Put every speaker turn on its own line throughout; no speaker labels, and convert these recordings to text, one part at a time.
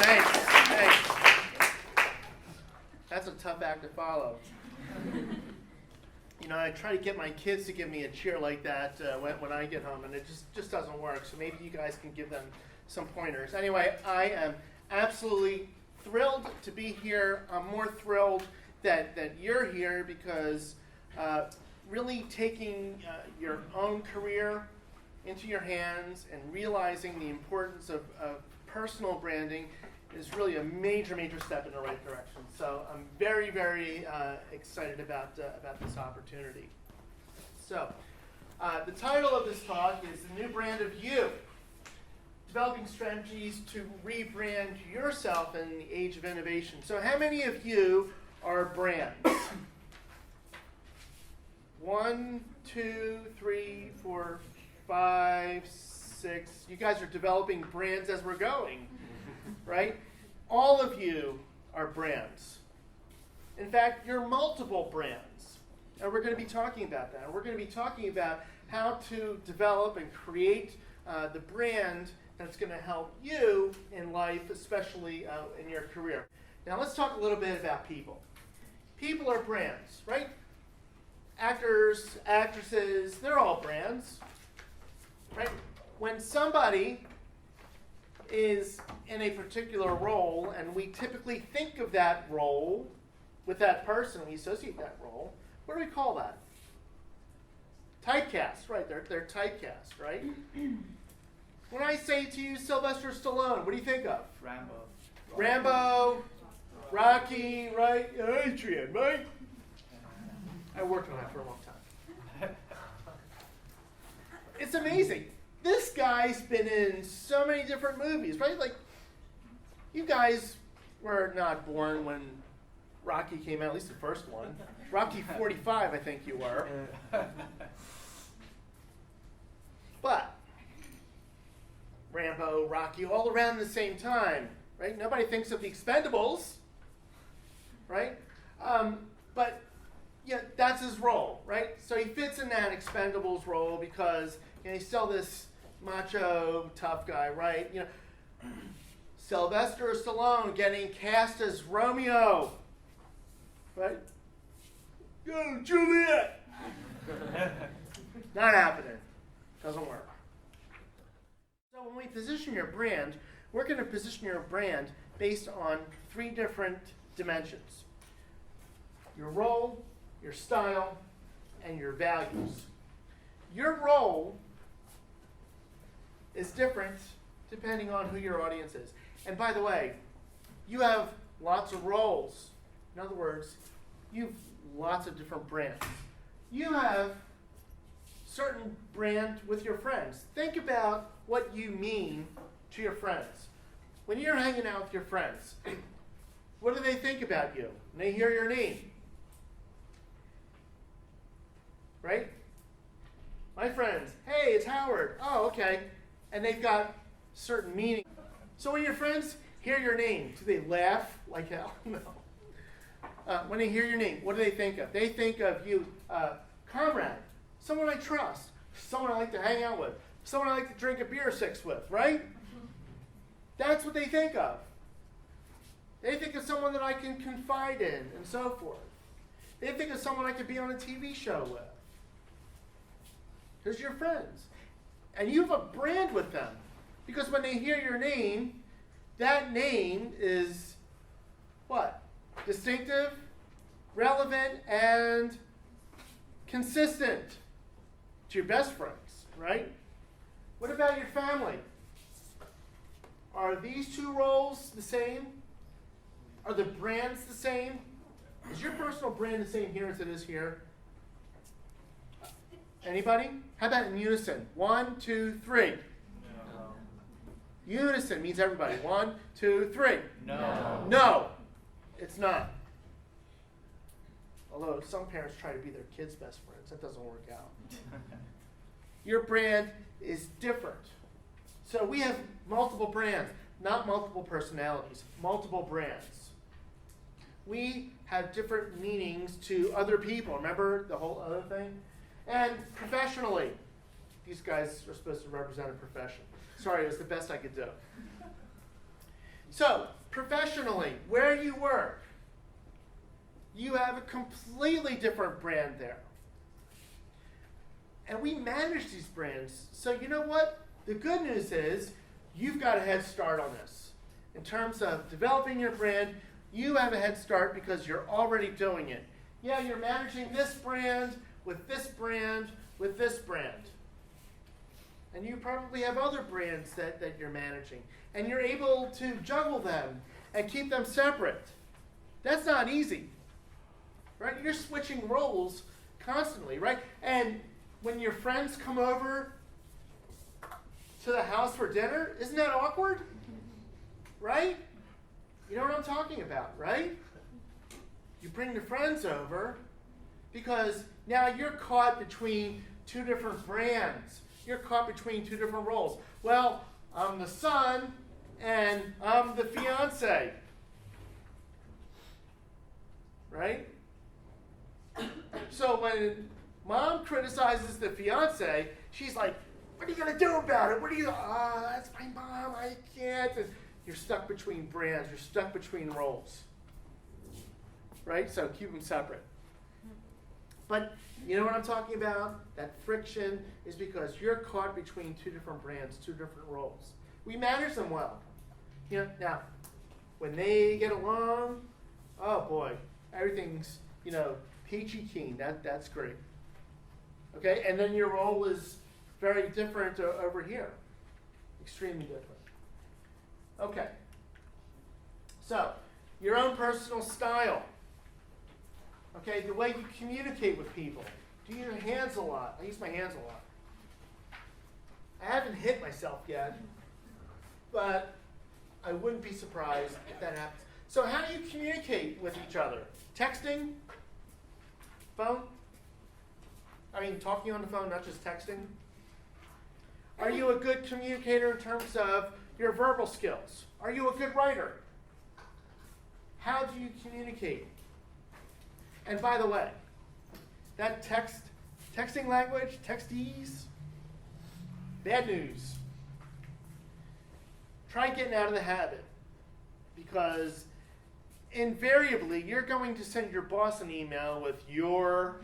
Thanks. That's a tough act to follow. You know, I try to get my kids to give me a cheer like that when I get home, and it just doesn't work. So maybe you guys can give them some pointers. Anyway, I am absolutely thrilled to be here. I'm more thrilled that you're here because really taking your own career into your hands and realizing the importance of personal branding is really a major step in the right direction. So I'm very excited about this opportunity. So the title of this talk is The New Brand of You, Developing Strategies to Rebrand Yourself in the Age of Innovation. So how many of you are brands? 1, 2, 3, 4, 5, 6. You guys are developing brands as we're going, right? All of you are brands. In fact, you're multiple brands. And we're going to be talking about that. And we're going to be talking about how to develop and create the brand that's going to help you in life, especially in your career. Now let's talk a little bit about people. People are brands, right? Actors, actresses, they're all brands, right? When somebody is in a particular role, and we typically think of that role with that person, we associate that role, what do we call that? Typecast, right? They're typecast, right? When I say to you Sylvester Stallone, what do you think of? Rambo, Rocky, right? Adrian, right? I worked on that for a long time. It's amazing. This guy's been in so many different movies, right? Like, you guys were not born when Rocky came out, at least the first one. Rocky 45, I think you were. But Rambo, Rocky, all around the same time, right? Nobody thinks of the Expendables, right? But yeah, that's his role, right? So he fits in that Expendables role because he's still this macho, tough guy, right? You know, Sylvester Stallone getting cast as Romeo, right? Go, Juliet! Not happening. Doesn't work. So when we position your brand, we're going to position your brand based on 3 different dimensions. Your role, your style, and your values. Your role is different depending on who your audience is. And by the way, you have lots of roles. In other words, you have lots of different brands. You have certain brand with your friends. Think about what you mean to your friends. When you're hanging out with your friends, what do they think about you when they hear your name? Right? My friends, hey, it's Howard. Oh, okay. And they've got certain meaning. So when your friends hear your name, do they laugh like hell? No. When they hear your name, what do they think of? They think of you, comrade, someone I trust, someone I like to hang out with, someone I like to drink a beer six with, right? That's what they think of. They think of someone that I can confide in and so forth. They think of someone I could be on a TV show with. There's your friends. And you have a brand with them. Because when they hear your name, that name is what? Distinctive, relevant, and consistent to your best friends, right? What about your family? Are these 2 roles the same? Are the brands the same? Is your personal brand the same here as it is here? Anybody? How about in unison? 1, 2, 3.
No.
Unison means everybody. 1, 2, 3.
No.
No, it's not. Although some parents try to be their kids' best friends, that doesn't work out. Your brand is different. So we have multiple brands, not multiple personalities, multiple brands. We have different meanings to other people. Remember the whole other thing? And professionally, these guys are supposed to represent a profession. Sorry, it was the best I could do. So, professionally, where you work, you have a completely different brand there. And we manage these brands. So you know what? The good news is you've got a head start on this. In terms of developing your brand, you have a head start because you're already doing it. Yeah, you're managing this brand, with this brand, with this brand. And you probably have other brands that you're managing. And you're able to juggle them and keep them separate. That's not easy. Right? You're switching roles constantly, right? And when your friends come over to the house for dinner, isn't that awkward? Right? You know what I'm talking about, right? You bring your friends over because now you're caught between two different brands. You're caught between two different roles. Well, I'm the son and I'm the fiance. Right? So when mom criticizes the fiance, she's like, what are you going to do about it? That's my mom, I can't. And you're stuck between brands. You're stuck between roles. Right? So keep them separate. But you know what I'm talking about? That friction is because you're caught between two different brands, two different roles. We manage them well. You know, now, when they get along, oh boy, everything's, peachy keen. That's great. Okay, and then your role is very different over here. Extremely different. Okay. So, your own personal style. Okay, the way you communicate with people. Do you use your hands a lot? I use my hands a lot. I haven't hit myself yet, but I wouldn't be surprised if that happens. So how do you communicate with each other? Texting? Phone? Talking on the phone, not just texting? Are you a good communicator in terms of your verbal skills? Are you a good writer? How do you communicate? And by the way, that texting language, textease, bad news. Try getting out of the habit because invariably you're going to send your boss an email with your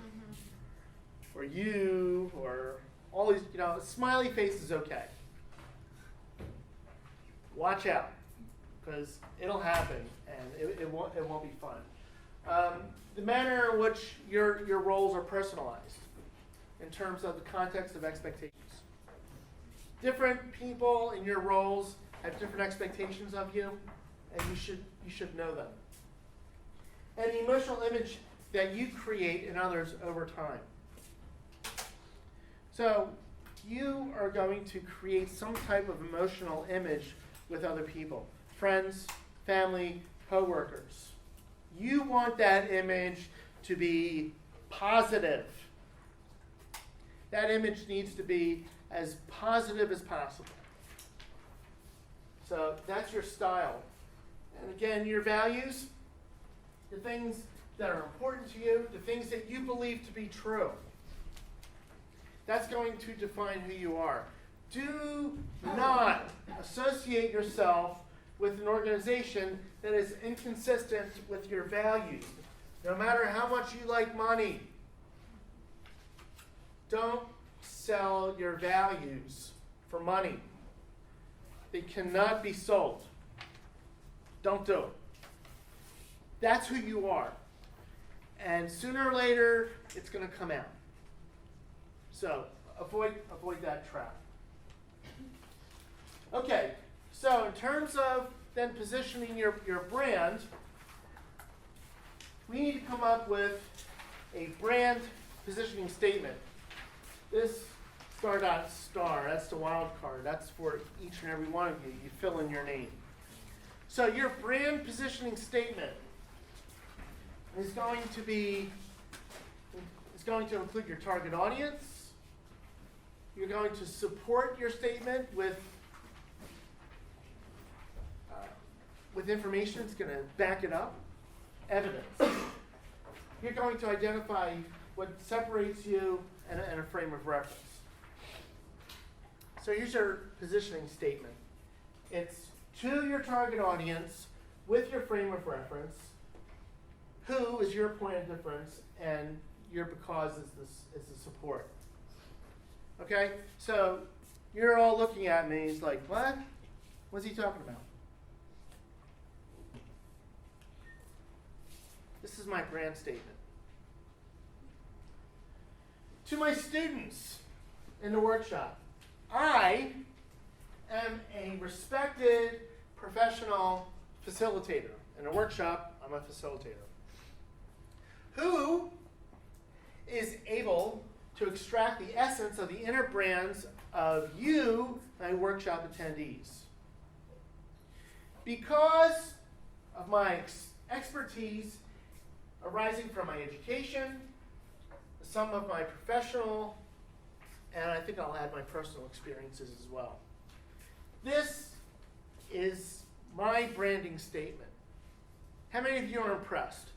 or you or all these, smiley face is okay. Watch out because it'll happen and it won't be fun. The manner in which your roles are personalized in terms of the context of expectations. Different people in your roles have different expectations of you, and you should know them. And the emotional image that you create in others over time. So you are going to create some type of emotional image with other people, friends, family, coworkers. You want that image to be positive. That image needs to be as positive as possible. So that's your style. And again, your values, the things that are important to you, the things that you believe to be true. That's going to define who you are. Do not associate yourself with an organization that is inconsistent with your values. No matter how much you like money, don't sell your values for money. They cannot be sold. Don't do it. That's who you are. And sooner or later, it's going to come out. So avoid that trap. Okay, so in terms of then positioning your brand, we need to come up with a brand positioning statement. This star, that's the wild card. That's for each and every one of you. You fill in your name. So your brand positioning statement is going to include your target audience. You're going to support your statement with information that's going to back it up, evidence. You're going to identify what separates you and a frame of reference. So here's your positioning statement. It's to your target audience with your frame of reference. Who is your point of difference, and your because is the support. Okay? So you're all looking at me, it's like, what? What's he talking about? This is my brand statement. To my students in the workshop, I am a respected professional facilitator. In a workshop, I'm a facilitator. Who is able to extract the essence of the inner brands of you, my workshop attendees. Because of my expertise arising from my education, some of my professional, and I think I'll add my personal experiences as well. This is my branding statement. How many of you are impressed?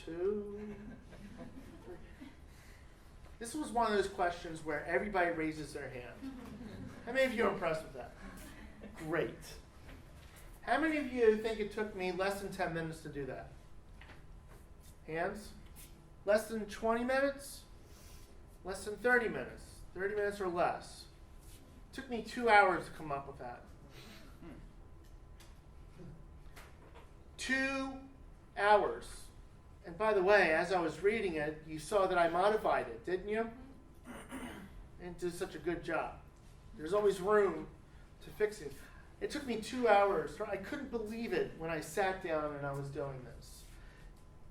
2, 3. This was one of those questions where everybody raises their hand. How many of you are impressed with that? Great. How many of you think it took me less than 10 minutes to do that? Hands? Less than 20 minutes? Less than 30 minutes? 30 minutes or less? It took me 2 hours to come up with that. 2 hours. And by the way, as I was reading it, you saw that I modified it, didn't you? And did such a good job. There's always room to fix it. It took me 2 hours. I couldn't believe it when I sat down and I was doing this.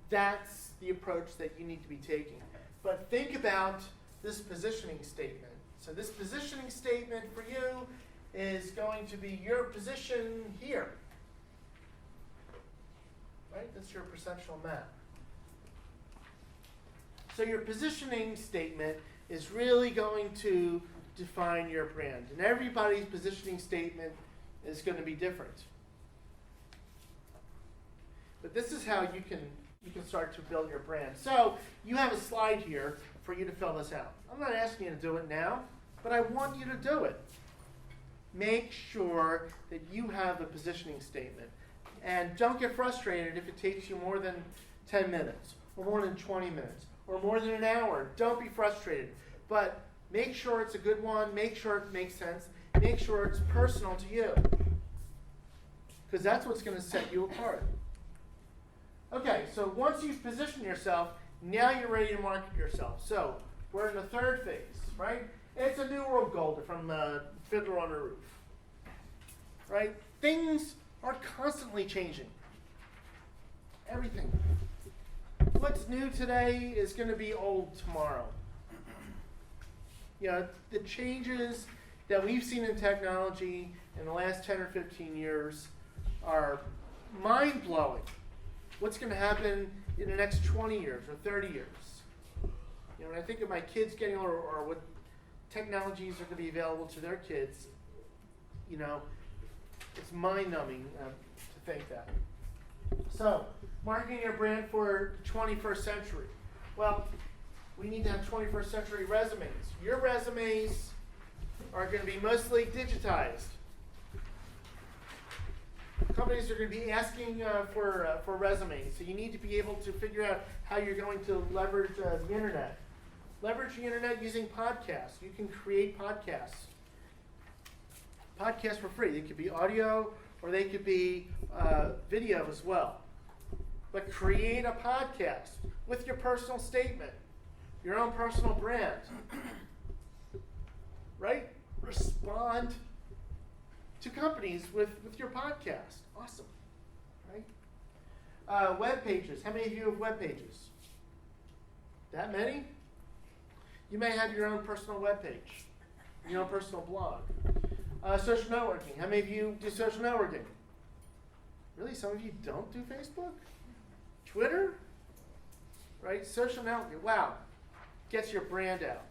That's the approach that you need to be taking. But think about this positioning statement. So this positioning statement for you is going to be your position here. Right? That's your perceptual map. So your positioning statement is really going to define your brand. And everybody's positioning statement is going to be different. But this is how you can start to build your brand. So you have a slide here for you to fill this out. I'm not asking you to do it now, but I want you to do it. Make sure that you have a positioning statement. And don't get frustrated if it takes you more than 10 minutes, or more than 20 minutes, or more than an hour. Don't be frustrated. But make sure it's a good one. Make sure it makes sense. Make sure it's personal to you. Because that's what's going to set you apart. Okay, so once you've positioned yourself, now you're ready to market yourself. So we're in the third phase, right? It's a new world goal from the Fiddler on the Roof. Right? Things are constantly changing. Everything. What's new today is going to be old tomorrow. You know, the changes that we've seen in technology in the last 10 or 15 years are mind-blowing. What's going to happen in the next 20 years or 30 years? You know, when I think of my kids getting older, or what technologies are going to be available to their kids, you know, it's mind-numbing to think that. So, marketing your brand for the 21st century. Well, we need to have 21st century resumes. Your resumes are going to be mostly digitized. Companies are going to be asking for resumes, so you need to be able to figure out how you're going to leverage the internet. Leverage the internet using podcasts. You can create podcasts. Podcasts for free. They could be audio or they could be video as well. But create a podcast with your personal statement, your own personal brand. Right? Respond to companies with your podcast. Awesome. Right? Web pages. How many of you have web pages? That many? You may have your own personal web page, your own personal blog. Social networking. How many of you do social networking? Really? Some of you don't do Facebook? Twitter? Right? Social networking. Wow. Gets your brand out.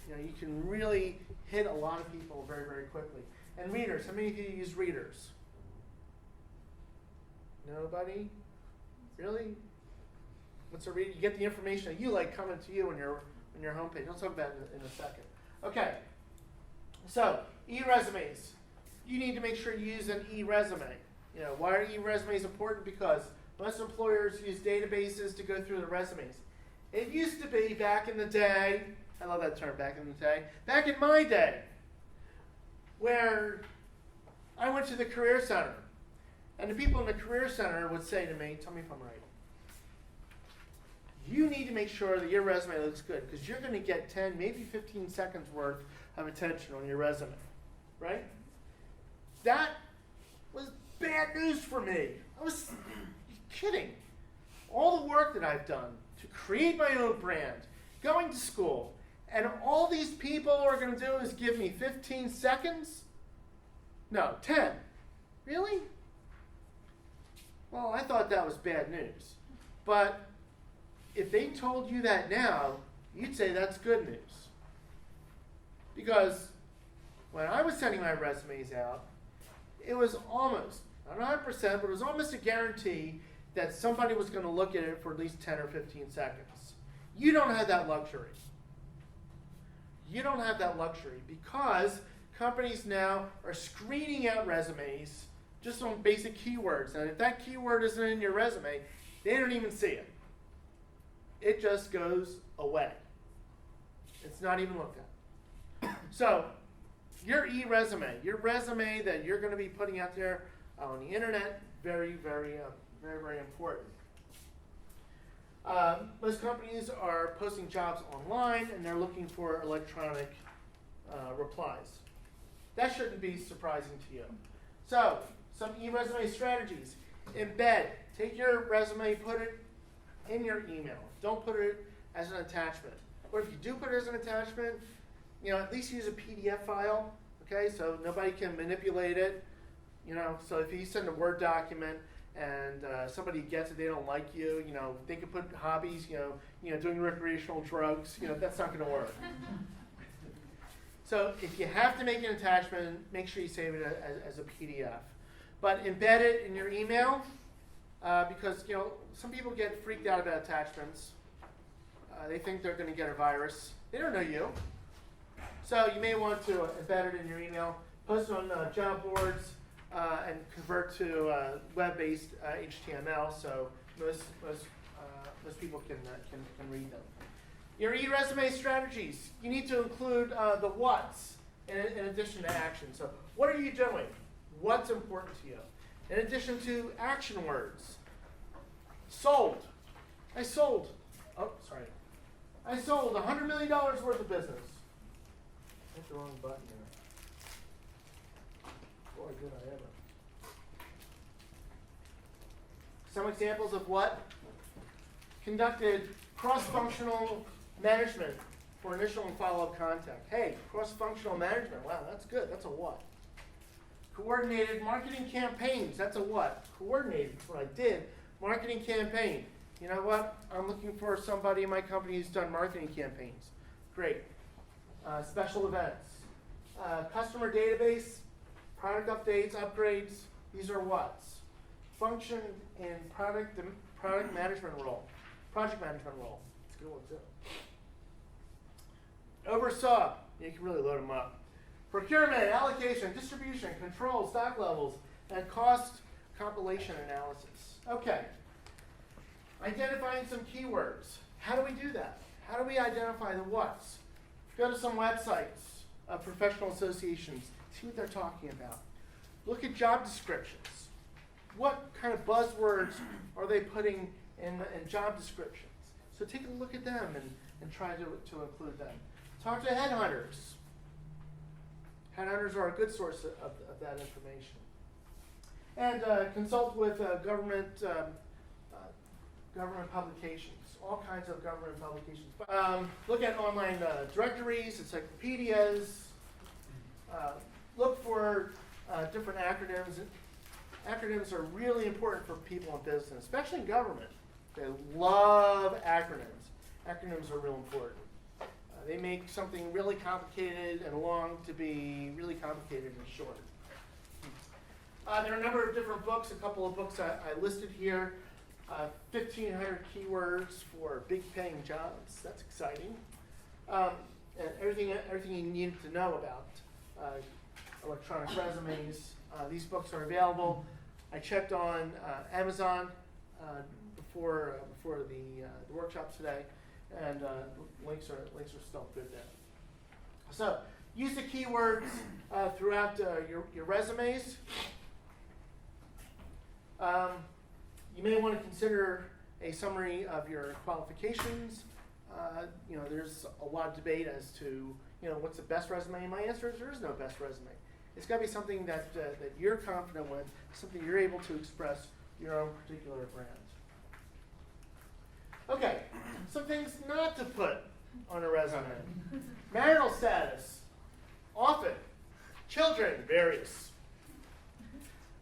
You know, you can really hit a lot of people very, very quickly. And readers. How many of you use readers? Nobody? Really? What's a reader? You get the information that you like coming to you on your homepage. I'll talk about it in a second. Okay. So, e-resumes. you need to make sure you use an e-resume. Why are e-resumes important? Because most employers use databases to go through the resumes. It used to be back in the day, I love that term, back in the day, back in my day, where I went to the Career Center, and the people in the Career Center would say to me, tell me if I'm right, you need to make sure that your resume looks good, because you're going to get 10, maybe 15 seconds worth of attention on your resume, right? That was bad news for me. I was kidding. All the work that I've done to create my own brand, going to school, and all these people are going to do is give me 15 seconds? No, 10. Really? Well, I thought that was bad news. But if they told you that now, you'd say that's good news. Because when I was sending my resumes out, it was almost, not 100%, but it was almost a guarantee that somebody was going to look at it for at least 10 or 15 seconds. You don't have that luxury. You don't have that luxury because companies now are screening out resumes just on basic keywords. And if that keyword isn't in your resume, they don't even see it. It just goes away. It's not even looked at. So, your e-resume, your resume that you're going to be putting out there on the internet, very, very, very, very important. Most companies are posting jobs online and they're looking for electronic replies. That shouldn't be surprising to you. So, some e-resume strategies. Embed. Take your resume, put it in your email. Don't put it as an attachment. Or if you do put it as an attachment, at least use a PDF file, okay? So nobody can manipulate it. So if you send a Word document and somebody gets it, they don't like you, they could put hobbies, doing recreational drugs, that's not going to work. So if you have to make an attachment, make sure you save it as a PDF. But embed it in your email because, some people get freaked out about attachments. They think they're going to get a virus. They don't know you. So you may want to embed it in your email, post it on job boards, and convert to web-based HTML so most people can read them. Your e-resume strategies. You need to include the what's in addition to action. So what are you doing? What's important to you? In addition to action words. Sold. I sold $100 million worth of business. I hit the wrong button there. Boy, did I ever. Some examples of what? Conducted cross-functional management for initial and follow-up contact. Hey, cross-functional management. Wow, that's good. That's a what? Coordinated marketing campaigns. That's a what? Coordinated. That's what I did. Marketing campaign. You know what? I'm looking for somebody in my company who's done marketing campaigns. Great. Special events. Customer database, product updates, upgrades. These are what's. Function in product management role. Project management role. It's a good one too. Oversaw. You can really load them up. Procurement, allocation, distribution, control, stock levels, and cost compilation analysis. Okay. Identifying some keywords. How do we do that? How do we identify the what's? Go to some websites of professional associations. See what they're talking about. Look at job descriptions. What kind of buzzwords are they putting in job descriptions? So take a look at them and try to include them. Talk to headhunters. Headhunters are a good source of that information. And consult with government publications, all kinds of government publications. Look at online directories, encyclopedias. Look for different acronyms. Acronyms are really important for people in business, especially in government. They love acronyms. Acronyms are real important. They make something really complicated and long to be really complicated and short. There are a number of different books, a couple of books I listed here. 1,500 keywords for big paying jobs. That's exciting. And everything you need to know about electronic resumes. These books are available. I checked on Amazon before the workshops today, and links are still good there. So use the keywords throughout your resumes. You may want to consider a summary of your qualifications. There's a lot of debate as to what's the best resume. And my answer is there is no best resume. It's got to be something that you're confident with, something you're able to express your own particular brand. Okay, some things not to put on a resume. Marital status, often. Children, various.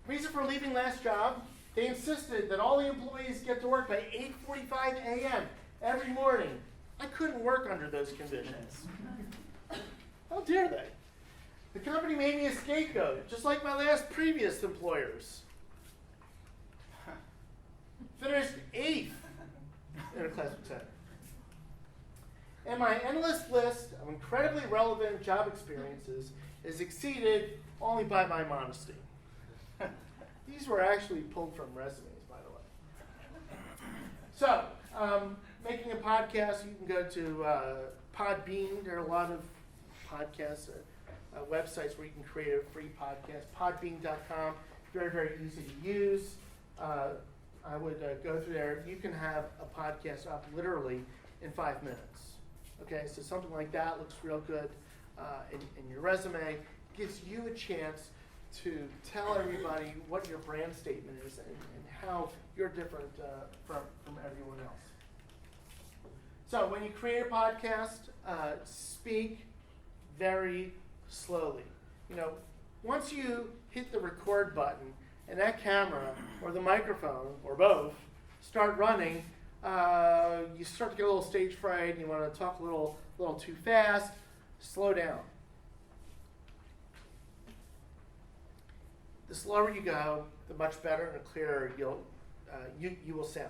Reason for leaving last job, they insisted that all the employees get to work by 8:45 a.m. every morning. I couldn't work under those conditions. How dare they? The company made me a scapegoat, just like my previous employers. Finished 8th in a class of 10. And my endless list of incredibly relevant job experiences is exceeded only by my modesty. These were actually pulled from resumes, by the way. So, making a podcast, you can go to Podbean. There are a lot of podcasts, websites where you can create a free podcast. Podbean.com, very, very easy to use. I would go through there. You can have a podcast up literally in 5 minutes. Okay, so something like that looks real good in your resume. Gives you a chance to tell everybody what your brand statement is and how you're different from everyone else. So when you create a podcast, speak very slowly. Once you hit the record button and that camera or the microphone or both start running, you start to get a little stage fright and you want to talk a little too fast. Slow down. The slower you go, the much better and clearer you will sound.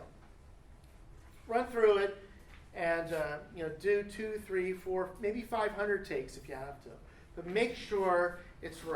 Run through it and do 2, 3, 4, maybe 500 takes if you have to, but make sure it's right.